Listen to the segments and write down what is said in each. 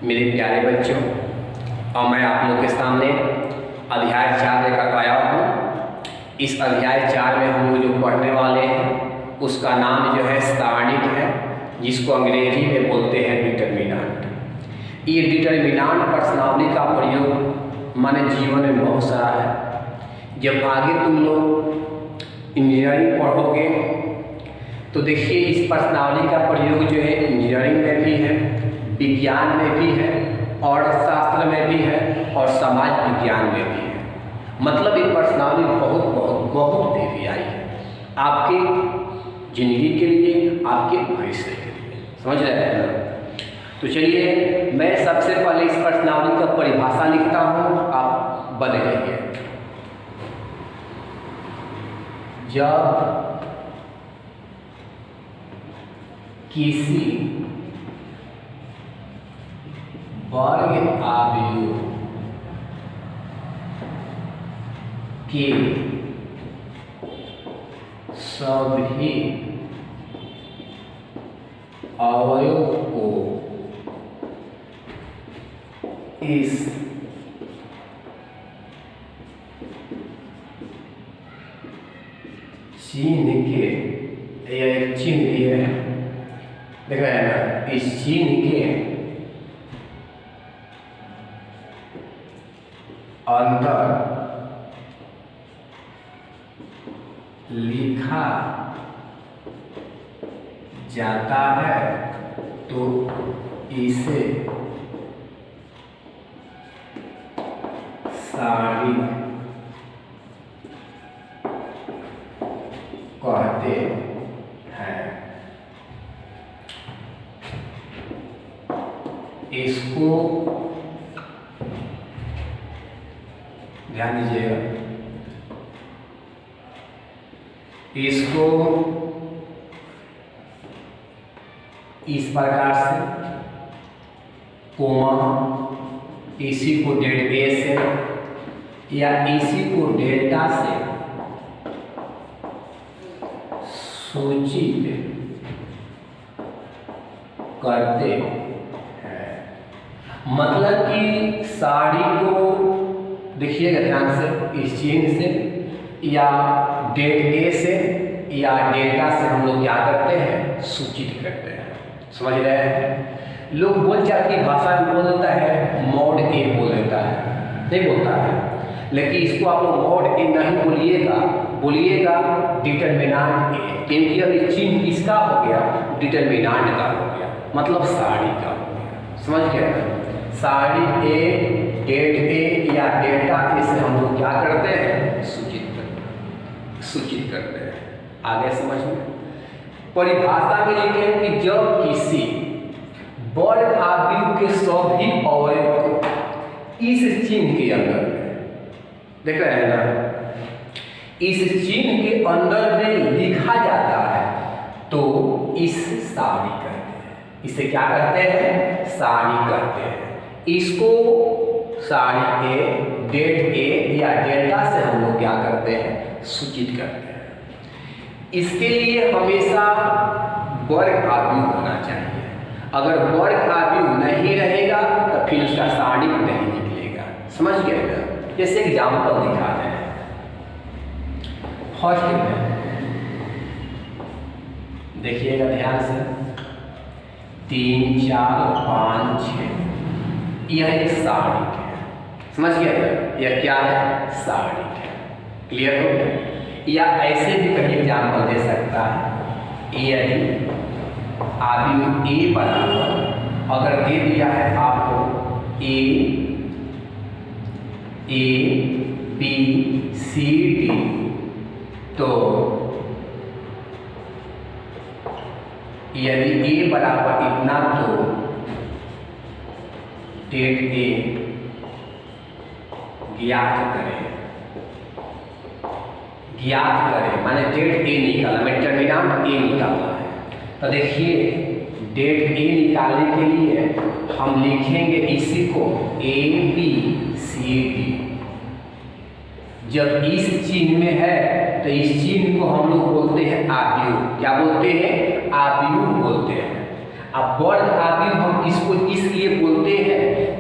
मेरे प्यारे बच्चों, और मैं आप लोग के सामने अध्याय 4 लेकर आया हूँ। इस अध्याय 4 में हम लोग जो पढ़ने वाले हैं उसका नाम जो है सारणिक है, जिसको अंग्रेजी में बोलते हैं डिटर्मिनेंट। ये डिटर्मिनेंट प्रश्नावली का प्रयोग माने जीवन में बहुत सारा है। जब आगे तुम लोग इंजीनियरिंग पढ़ोगे तो देखिए इस प्रश्नावली का प्रयोग जो है इंजीनियरिंग में भी है, विज्ञान में भी है, अर्थशास्त्र में भी है और समाज विज्ञान में भी है। मतलब ये प्रश्नावली बहुत बहुत बहुत देवी आई है आपके जिंदगी के लिए, आपके भविष्य के लिए। समझ रहे हैं ना? तो चलिए मैं सबसे पहले इस प्रश्नावली का परिभाषा लिखता हूँ, आप बने रहिए। जब किसी वर्ग आयु के सभी अवयव को इस चिन्ह के, यह चिन्ह दिए है, देख रहे हैं ना, इस चिन्ह के अंदर लिखा जाता है तो इसे सारणिक कहते हैं। इसको ध्यान दीजिएगा, इसको इस प्रकार से कोमा, इसी को डेल्टा ए से या इसी को डेल्टा से सूचित करते हैं। मतलब कि साड़ी को देखिएगा ध्यान से, इस चिन्ह से या डेट ए से या डेल्टा से हम लोग क्या करते हैं, सूचित करते हैं। समझ रहे हैं? लोग बोल जाती भाषा में बोल देता है मॉड ए बोल देता है, नहीं बोलता है, लेकिन इसको आप लोग मॉड ए नहीं बोलिएगा, बोलिएगा डिटर्मिनेंट ए, क्योंकि अब ये चिन्ह किसका हो गया, डिटर्मिनेंट का हो गया, मतलब साड़ी का हो गया। समझ गए? साड़ी ए, डेट ए या डेल्टा ए से हम लोग क्या करते हैं, सूचित करते हैं। आगे समझ में परिभाषा में लिखें कि जब किसी वर्ग आयु के सभी अवयव को इस चिन्ह के अंदर में, देख रहे हैं ना, इस चिन्ह के अंदर में लिखा जाता है तो इस सारणी कहते हैं। इसे क्या कहते हैं, सारणी कहते हैं। इसको सारणी ए, डेट ए या डेल्टा से हम लोग क्या करते हैं, सूचित करते हैं। इसके लिए हमेशा वर्ग आयु होना चाहिए। अगर वर्ग आयु नहीं रहेगा तो फिर उसका सारणिक नहीं निकलेगा। समझ गए ना? जैसे एग्जाम्पल दिखा रहे हैं। फर्स्ट में देखिएगा ध्यान से, 3, 4, 5, 6, यह एक सारणिक है। समझ गए? यह क्या है, सारणिक है। क्लियर हो गया? या ऐसे भी कहीं एग्जाम्पल दे सकता है, यदि आयु ए बराबर अगर दे दिया है आपको ए बी सी डी, तो यदि ए बराबर इतना तो डेट ए ज्ञात करें, माने डेट ए निकाला, मैं डिटर्मिनेंट ए निकालना है। तो देखिए डेट ए निकालने के लिए हम लिखेंगे इसी को ए बी सी डी। जब इस चिन्ह में है तो इस चिन्ह को हम लोग बोलते हैं आयु। क्या बोलते हैं? आयु बोलते हैं। अब वर्ग आयु हम इसको इसलिए बोलते हैं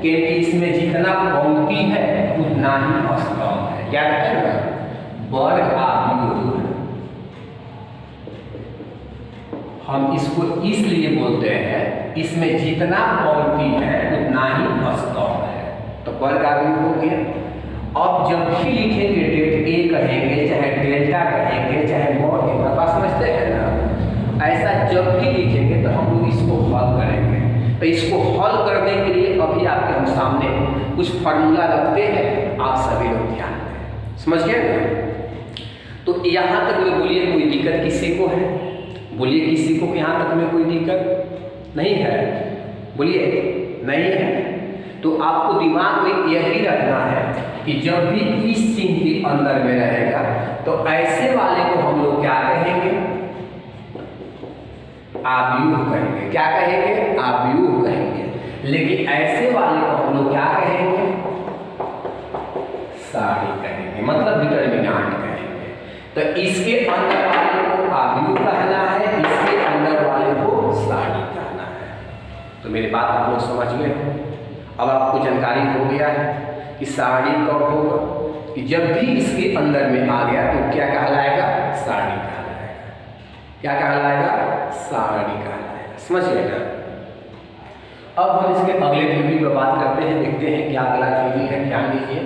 क्योंकि इसमें जितना पंक्ति है उतना ही स्तंभ है। क्या कहते हैं ना, वर्ग आव्यूह। हम इसको इसलिए बोलते हैं, इसमें जितना पंक्ति है उतना ही स्तंभ है, तो वर्ग आव्यूह हो गया। अब जब भी लिखेंगे डेट ए कहेंगे, चाहे डेल्टा कहेंगे, चाहे मॉड, बात समझते हैं ना, ऐसा जब भी लिखेंगे तो हम लोग इसको हल करेंगे। तो इसको हल करने के लिए अभी आपके हम सामने कुछ फार्मूला रखते हैं, आप सभी लोग ध्यान दें, समझ गए ना। तो यहाँ तक में बोलिए कोई दिक्कत किसी को है? बोलिए किसी को यहाँ तक में कोई दिक्कत नहीं है? बोलिए नहीं है। तो आपको दिमाग में यही रखना है कि जब भी इस चिन्ह के अंदर में रहेगा तो ऐसे वाले को हम लोग क्या कहेंगे, आव्यूह कहेंगे। क्या कहेंगे? आव्यूह कहेंगे। लेकिन ऐसे वाले को हम लोग क्या कहेंगे, सारणी कहेंगे, मतलब डिटरमिनेंट कहेंगे। तो इसके अंदर वाले को आव्यूह कहना है, इसके अंदर वाले को सारणी कहना है। तो मेरी बात आप लोग समझ गए। अब आपको जानकारी हो गया है कि सारणी कब होगा, कि जब भी इसके अंदर में आ गया तो क्या कहलाएगा, सारणी कहलाएगा। क्या कहलाएगा? सारणी कहलाएगा। समझ गए ना। अब हम इसके अगले थ्योरी पर बात करते हैं, देखते हैं क्या अगला थ्योरी है। ध्यान दीजिए,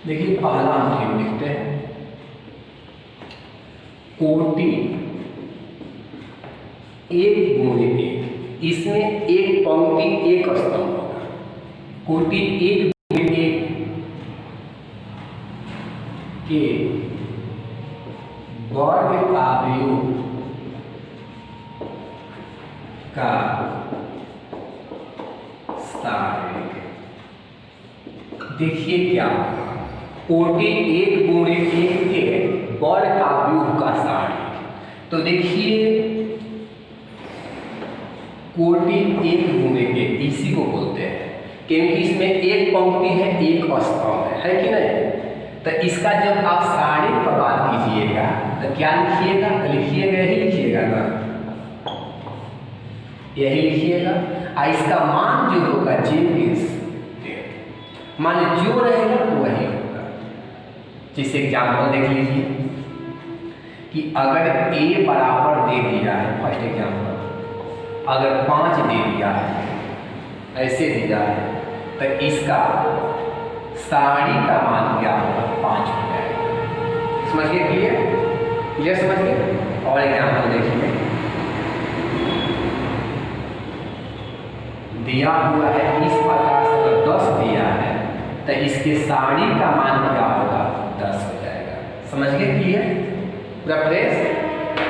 देखिए पहला हम थ्योरी लिखते हैं, कोटि एक गुणे एक। इसमें एक पंक्ति एक स्तंभ होगा। कोटि एक गुणे एक के वर्ग आव्यूह का सारणी। देखिए क्या होगा, कोटि एक गुणे एक के वर्ग आव्यूह का सारणी। तो देखिए कोटि एक गुणे एक, इसी को बोलते हैं, क्योंकि इसमें एक पंक्ति है एक स्तंभ है कि नहीं। तो इसका जब आप सारणी पर बात कीजिएगा तो क्या लिखिएगा, लिखिएगा यही लिखिएगा ना, यही लिखिएगा। और इसका मान जो होगा मान जो रहेगा वही होगा। जैसे एग्जाम्पल देख लीजिए कि अगर a बराबर दे दिया है, फर्स्ट एग्जाम्पल, अगर 5 दे दिया है, ऐसे दिया है, तो इसका सारणी का मान क्या होगा, 5 हो जाएगा। समझ गए? क्लियर? क्लियर समझ गए? और एग्जाम्पल देखिए, दिया हुआ है इस प्रकार से, अगर 10 दिया है तो इसके सारणी का मान क्या होगा, 10 हो जाएगा। समझ गए? क्लियर? पूरा फ्रेश।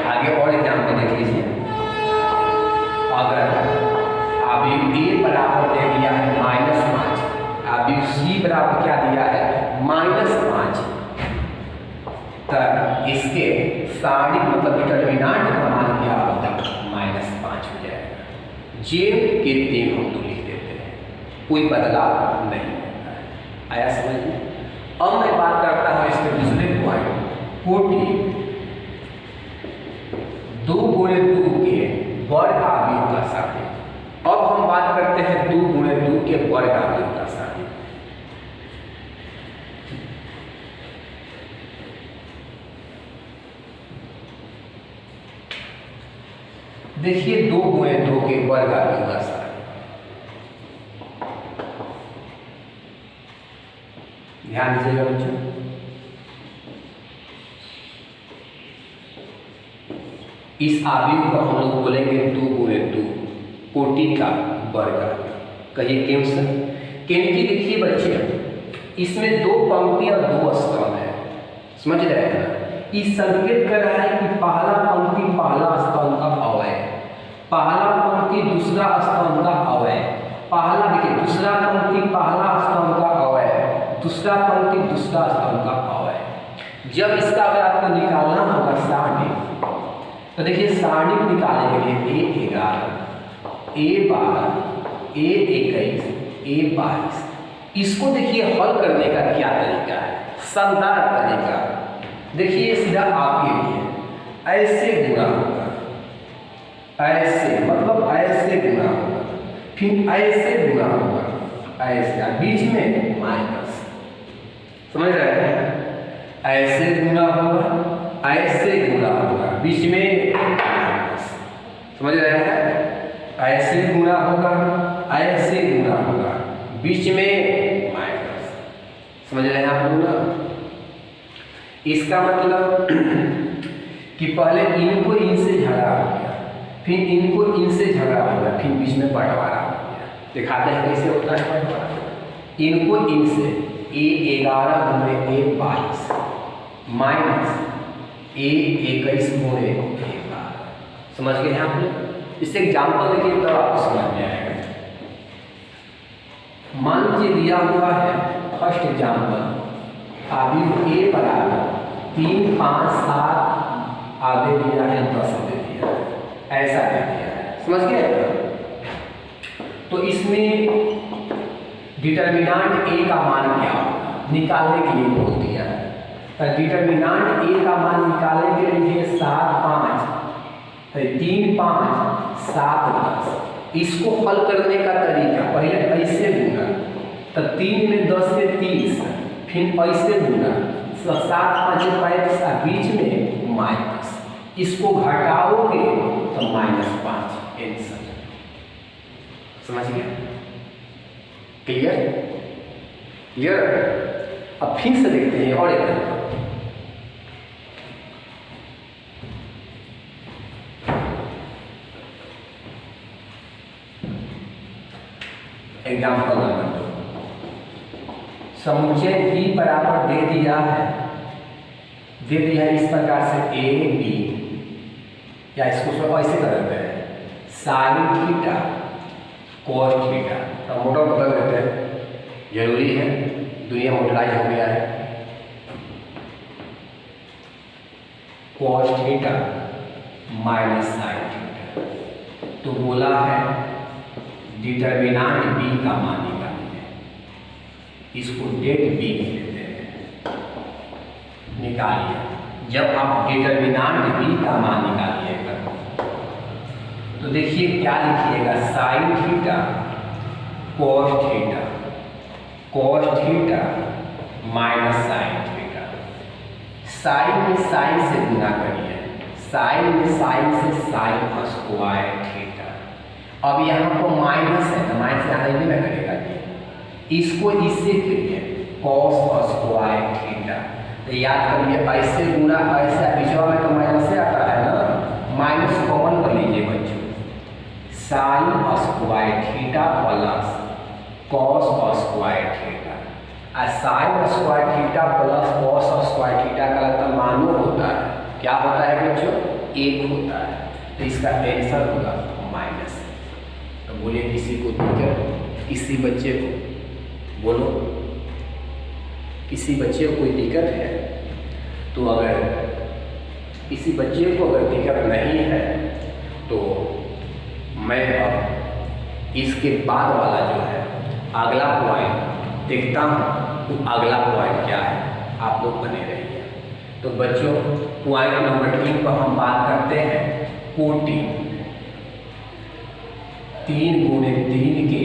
आगे और एग्जाम्पल देख लीजिए, अगर आव्यूह ए बराबर दे दिया है -5, आव्यूह सी बराबर क्या दिया है, -5, तब इसके सारणी मतलब डिटरमिनेंट का मान क्या होगा, -5 हो जाएगा। जेब के तीन हम तो लिख देते हैं, कोई बदलाव नहीं होता है। आया समझ में? अब मैं बात करता हूँ इसके दूसरे पॉइंट, कोटि 2 गुणे 2 के वर्ग आव्यूह का सारणी। अब हम बात करते हैं 2 गुणे 2 के वर्ग आव्यूह का सारणी। देखिए 2 गुणे 2 के वर्ग आव्यूह का सारणी, ध्यान दीजिएगा बच्चों। इस आव्यूह को हम लोग बोलेंगे 2 गुणे 2 कोटि का वर्ग आव्यूह। कहिए क्यों सर? क्योंकि देखिए बच्चे, इसमें 2 पंक्ति और 2 स्तंभ है। समझ रहे हैं ना? इस संकेत कर रहा है कि पहला पंक्ति पहला स्तंभ का अवयव, पहला पंक्ति दूसरा स्तंभ का अवयव, पहला देखिए दूसरा पंक्ति पहला स्तंभ का अवयव, दूसरा पंक्ति दूसरा स्तंभ का अवयव। जब इसका अगर आपको निकालना होगा सारणी, तो देखिए सारणी को निकालने के लिए A11, A12, A21, A22, इसको देखिए हल करने का क्या तरीका है, शानदार तरीका। देखिए सीधा आपके लिए ऐसे गुणा होगा, ऐसे मतलब ऐसे गुणा होगा, फिर ऐसे गुणा होगा, ऐसे बीच में माइनस, समझ रहे हैं, ऐसे गुणा होगा, ऐसे गुणा होगा, बीच में माइनस, समझ रहे हैं, ऐसे गुणा होगा, ऐसे गुणा होगा, बीच में माइनस, समझ रहे हैं आप लोग। इसका मतलब कि पहले इनको इनसे झगड़ा हो गया, फिर इनको इनसे झगड़ा हो गया, फिर बीच में बंटवारा हो गया। दिखाते हैं कैसे होता है बंटवारा। इनको इनसे A11 गुणे A22 माइनस A21 गुणे A12, समझ गए हैं आप लोग। इससे एग्जाम्पल देखिए तो आपको समझ में आएगा। मान लीजिए दिया हुआ है फर्स्ट एग्जाम्पल, अभी A बराबर 3, 5, 7 आधे दिया है, 10 दे दिया है, ऐसा दे दिया है, समझ गए। तो इसमें डिटर्मिनांट A का मान क्या होगा निकालने के लिए बोल दिया है। तो डिटर्मिनांट A का मान निकालने के लिए 7, 5, 3, 5, 7, 10। इसको हल करने का तरीका पहले ऐसे गुना, तो 3 में 10 से 30, फिर ऐसे गुना, 7, 5, 35, बीच में माइनस, इसको घटाओगे तो -5 आंसर, समझ गए, क्लियर क्लियर। अब फिर से देखते हैं और एक एग्जाम्पल नंबर 2। समुच्चय B बराबर दे दिया है इस प्रकार से A B, या इसको ऐसे कर देते हैं साइन थीटा कोस थीटा, तो मोटर बदल देते हैं, जरूरी है, दुनिया मॉडलाइज हो गया है। कोस थीटा माइनस साइन थीटा, तो बोला है डिटर्मिनांट B का मान निकालिए, इसको डेट B लेते हैं, निकालिए। जब आप डिटर्मिनांट B का मान निकालिएगा तो देखिए क्या लिखिएगा, sine theta cos theta, cos theta minus sine theta. Sine में साइन से गुना करिए, साइन में साइन से साइन स्क्वायर थीटा। अब यहाँ पर माइनस है तो माइनस यहाँ नहीं ना करेगा, इसको इससे करिए कॉस स्क्वायर थीटा। तो याद करिए ऐसे गुना ऐसा, पिछवा में तो माइनस से आता है ना, माइनस कॉमन कर लीजिए बच्चों, sine square theta plus cos square theta. Sine square theta plus cos square theta का मतलब मानो होता है, क्या होता है बच्चों, 1 होता है, तो इसका आंसर होगा माइनस। तो बोलिए किसी को दिक्कत, किसी बच्चे को बोलो, किसी बच्चे को कोई दिक्कत है? तो अगर किसी बच्चे को अगर दिक्कत नहीं है तो मैं अब इसके बाद वाला जो है अगला पॉइंट देखता हूँ, तो अगला पॉइंट क्या है आप लोग बने रहिए। तो बच्चों पॉइंट नंबर 3 पर हम बात करते हैं कोटि 3 गुणे 3 के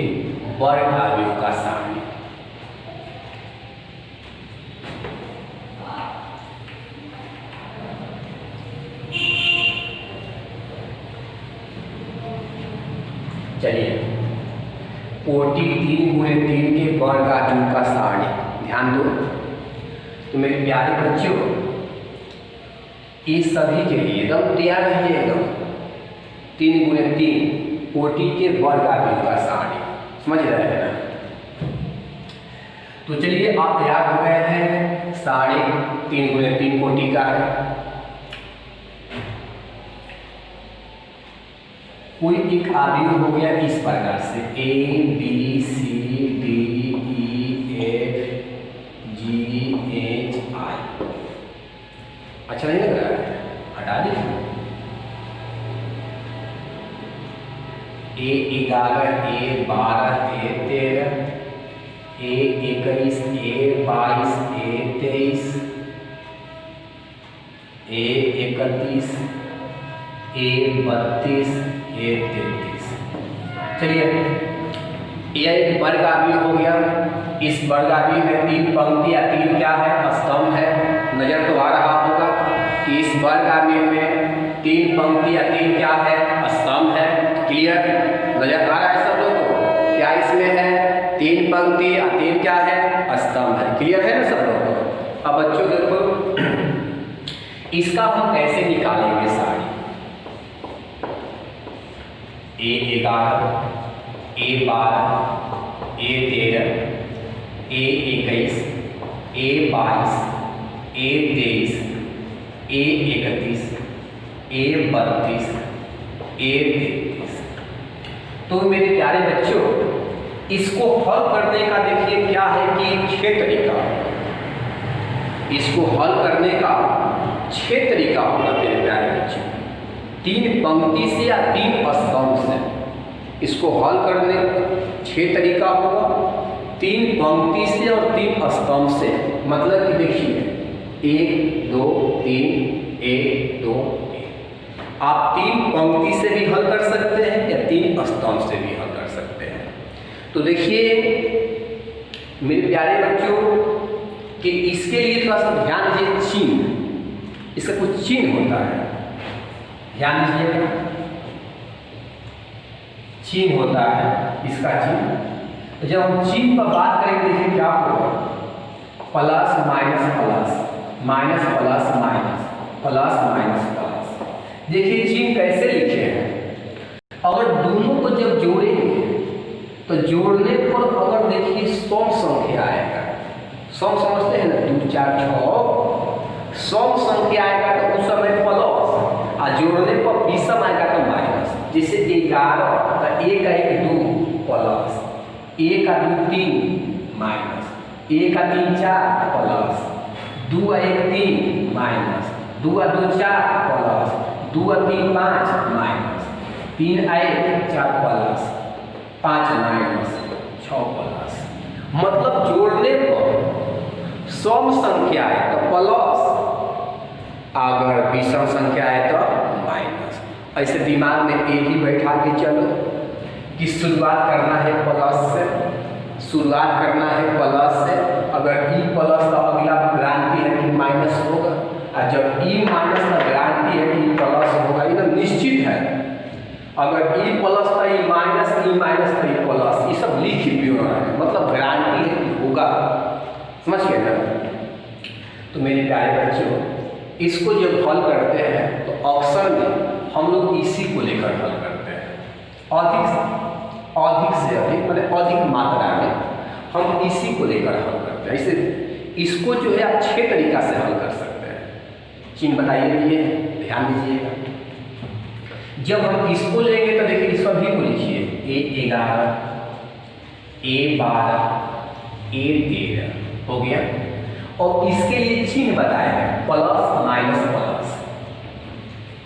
वर्ग आव्यूह का सारणी। चलिए कोटि 3 गुणे 3 के वर्ग आव्यूह का सारणी, ध्यान दो। तो मेरे प्यारे बच्चों इस सभी के लिए एकदम तैयार रहिए, एकदम 3 गुणे 3 कोटि के वर्ग आव्यूह का सारणी, समझ रहे हैं ना। तो चलिए आप तैयार हो गए हैं, सारणी 3 गुणे 3 कोटि का है। कोई एक आव्यूह हो गया इस प्रकार से A B C D E F G H I, अच्छा नहीं लग रहा है, हटा दीजिए। A11 A12 A13 A21 A22 A23 A31 A32 A33। चलिए, यह एक वर्गावी हो गया। इस वर्गावी में 3 पंक्ति या 3 क्या है, स्तंभ है। नजर तो आ रहा होगा कि इस वर्गावी में 3 पंक्ति या 3 क्या है, स्तंभ है। क्लियर, नजर आ रहा है सब लोगों को? क्या इसमें है, 3 पंक्ति या 3 क्या है, स्तंभ है। क्लियर है ना सब लोगों को? अब बच्चों देखो, इसका हम कैसे निकालेंगे sari. A11 A12 A13 A21 A22 A23 A31 A32 A33। तो मेरे प्यारे बच्चों, इसको हल करने का देखिए क्या है कि 6 तरीका। इसको हल करने का 6 तरीका होगा मेरे प्यारे बच्चों। 3 पंक्ति से या 3 स्तंभ से इसको हल करने का 6 तरीका होगा। 3 पंक्ति से और 3 स्तंभ से, मतलब कि देखिए 1 2 3 1 2 3। आप 3 पंक्ति से भी हल कर सकते हैं या 3 स्तंभ से भी हल कर सकते हैं। तो देखिए मेरे प्यारे बच्चों कि इसके लिए थोड़ा सा ध्यान दीजिए। चिन्ह, इसका कुछ चिन्ह होता है, ध्यान दीजिएगा। चिन्ह होता है इसका चिन्ह। तो जब हम चिन्ह पर बात करेंगे देखिए क्या होगा, plus minus plus minus plus minus plus minus plus. देखिए चिन्ह कैसे लिखे हैं। अगर दोनों को जब जोड़ेंगे तो जोड़ने पर अगर देखिए सम संख्या आएगा, सम समझते हैं ना, 2 4 6 सम संख्या आएगा तो उस समय प्लस, और जोड़ने पर विषम आएगा तो माइनस। जैसे 11 तो 1 का 1 2 प्लस, 1 का 2 3 माइनस, 1 का 3 4 प्लस, 2 का 1 3 माइनस, 2 का 2 4 प्लस, 2 का 3 5 माइनस, 3 का 1 4 प्लस, 5 माइनस 6 प्लस। मतलब जोड़ने पर सम संख्या है तो प्लस, अगर विषम संख्या है तो माइनस। ऐसे दिमाग में एक ही बैठा के चलो कि शुरुआत करना है प्लस से, शुरुआत करना है प्लस से। अगर ई प्लस का अगला गारंटी है कि माइनस होगा, और जब ई माइनस का गारंटी है कि प्लस होगा, ये तो निश्चित है। अगर ई प्लस था ई माइनस, ई माइनस था ई प्लस, ये सब लिखित विवरण है, मतलब गारंटी है कि होगा। समझ गए ना? तो मेरे प्यारे बच्चों, इसको जब हल करते हैं तो अक्सर में हम लोग इसी को लेकर हल करते हैं। अधिक से अधिक मतलब अधिक मात्रा में हम इसी को लेकर हल करते हैं। इसे इसको जो है आप 6 तरीका से हल कर सकते हैं। चिन्ह बताइए, ये ध्यान दीजिएगा। जब हम इसको लेंगे तो देखिए इस सभी को लिखिए, A11 A12 A13 हो गया। और इसके लिए चिन्ह बताया है plus minus plus,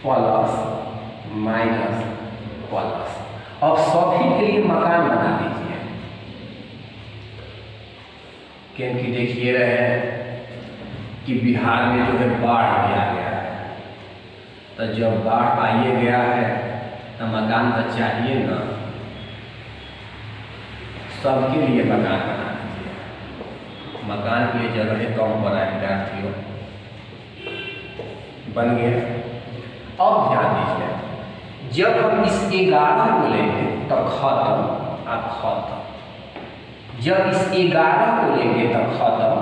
plus minus plus. अब सभी के लिए मकान बना दीजिए, क्योंकि देखिए रहे कि बिहार में जो है बाढ़ आ गया है। तो जब बाढ़ आइए गया है तो मकान तो चाहिए ना, सबके लिए मकान बना दीजिए। मकान के लिए जगह कम पड़ा है विद्यार्थियों, बन गया। अब ध्यान दीजिए, जब हम इस 11 को लेंगे तो खत्म, अब खत्म। जब इस 11 को लेंगे तो खत्म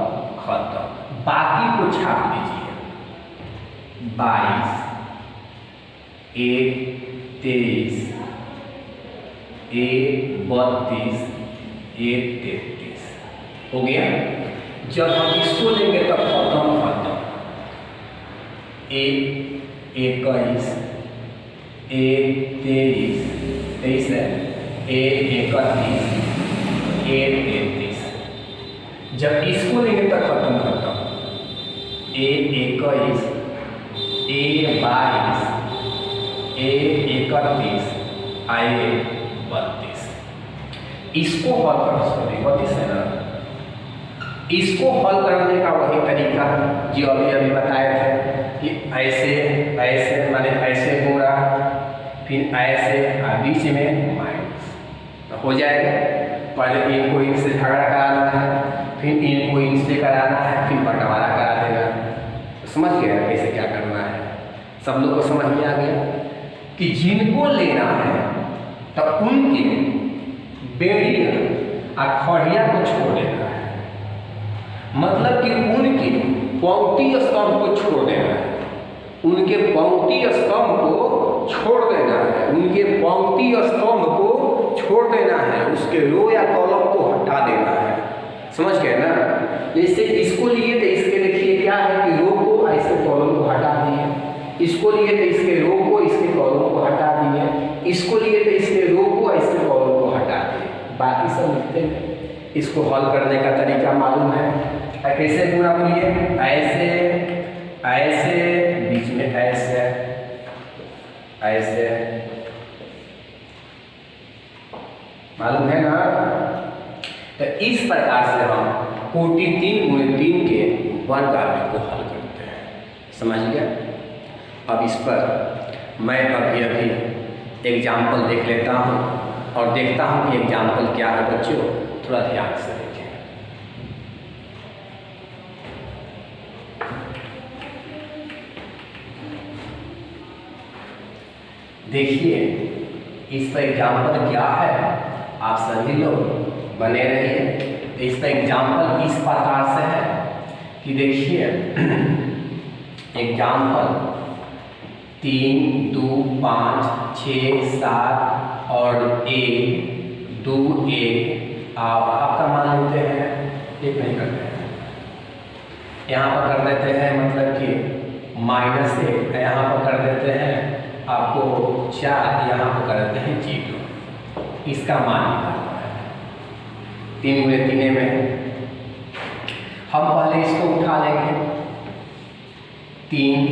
खत्म, बाकी को छाप दीजिए। 22 1 23 1 32 1 33 हो गया। जब हम इसको लेंगे तो खत्म खत्म। 1 21 1 23 23 है, 1 31 1 33। जब इसको लेंगे तो खत्म खत्म। 1 21 1 22 1 31 आए इसको हल करना, इसको हल करने का वही तरीका जो अभी बताए थे कि ऐसे ऐसे माने ऐसे पूरा, फिर ऐसे और बीच में माइनस, तो हो जाएगा। पहले इनको इनसे झगड़ा कराना है, फिर इनको इनसे कराना है, फिर बंटवारा करा देना। तो समझ गए ना कैसे क्या करना है? सब लोग को समझ में आ गया कि जिनको लेना है तब उनके बेड़िया और खड़िया को छोड़ देना है, मतलब कि उनके पंक्ति स्तंभ को छोड़ देना है, उनके पंक्ति स्तंभ को छोड़ देना है, उनके पंक्ति स्तंभ को छोड़ देना है, उसके रो या कॉलम को हटा देना है। समझ गए ना? जैसे इसको लिए तो इसके देखिए क्या है कि रो को ऐसे कॉलम को हटा दिए, इसको लिए तो इसके रो को इसके कॉलम को हटा दिए, इसको लिए तो इसके रो को इसके कॉलम को हटा दिए, बाकी सब लिखते हैं। इसको हल करने का तरीका मालूम है? कैसे पूरा बोलिए? ऐसे ऐसे बीच में ऐसे ऐसे, मालूम है ना? तो इस प्रकार से हम कोटि 3 गुणे 3 के वर्गाकार को हल करते हैं। समझ गया? अब इस पर मैं अभी एग्जाम्पल देख लेता हूँ और देखता हूँ कि एग्जाम्पल क्या है बच्चों, थोड़ा ध्यान से देखें। देखिए इस पर एग्जाम्पल क्या है, आप सभी लोग बने रहिए। तो इस पर एग्जाम्पल इस प्रकार से है कि देखिए एग्जाम्पल 3, 2, 5, 6, 7 और 1, 2, 1 आपका मान लेते हैं, एक नहीं करते हैं, यहाँ पर कर देते हैं, मतलब कि -1, यहाँ पर कर देते हैं आपको 4, यहाँ पर कर देते हैं 0। इसका मान निकालना है 3 गुणे 3 में। हम पहले इसको उठा लेंगे, 3,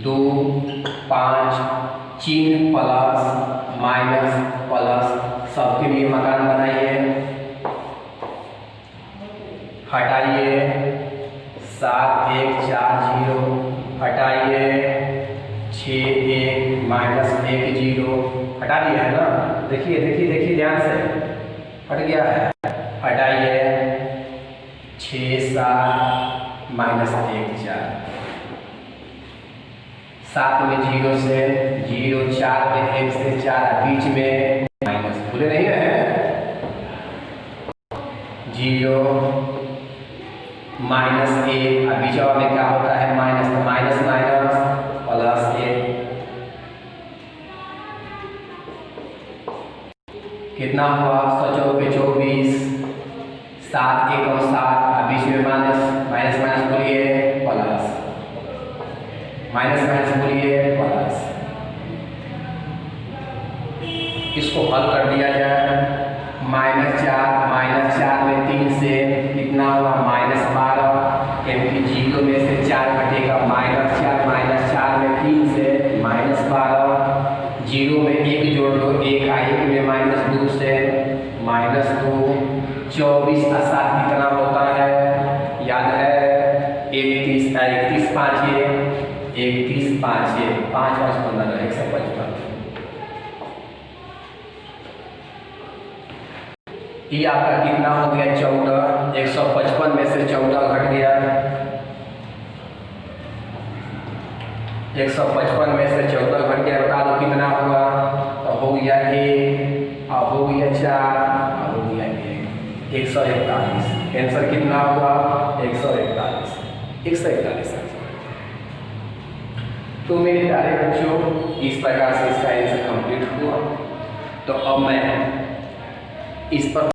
2, 5, चिन्ह प्लस माइनस प्लस, सबके लिए मकान बनाइए, हटाइए 7, 1, 4, 0, हटाइए 6, 1, -1, 0, हटा दिया है ना? देखिए देखिए देखिए ध्यान से, हट गया है। हटाइए 6, 7, -1, 4, 7 में 0 से 0, 4 में 1 से 4, बीच में माइनस, भूले नहीं है 0, -1, और बीच में क्या होता है माइनस, तो माइनस माइनस प्लस 1, कितना हुआ 124, 7, 1 और 7, और बीच में माइनस माइनस माइनस बोलिए प्लस, माइनस माइनस बोलिए प्लस। इसको हल कर दिया जाए, -4 में 3 से कितना हुआ -12, यानी कि 0 में से 4 घटेगा -4 में 3 से -12, 0 में 1 जोड़ लो, 1 आएगा में -2 से -2, 24 और 7 कितना होता है याद है? 31, 31 5 31 5 5 5 15 155। ये आपका कितना हो गया 14, 155 में से 14 घट गया, 155 में से 14 घट गया, बता दो कितना हुआ? तो हो गया 1, अब हो गया 4, अब हो गया 1, 141। आंसर कितना हुआ? 141, 141। तो मेरे प्यारे बच्चों, इस प्रकार से इसका आंसर कंप्लीट हुआ। तो अब मैं इस पर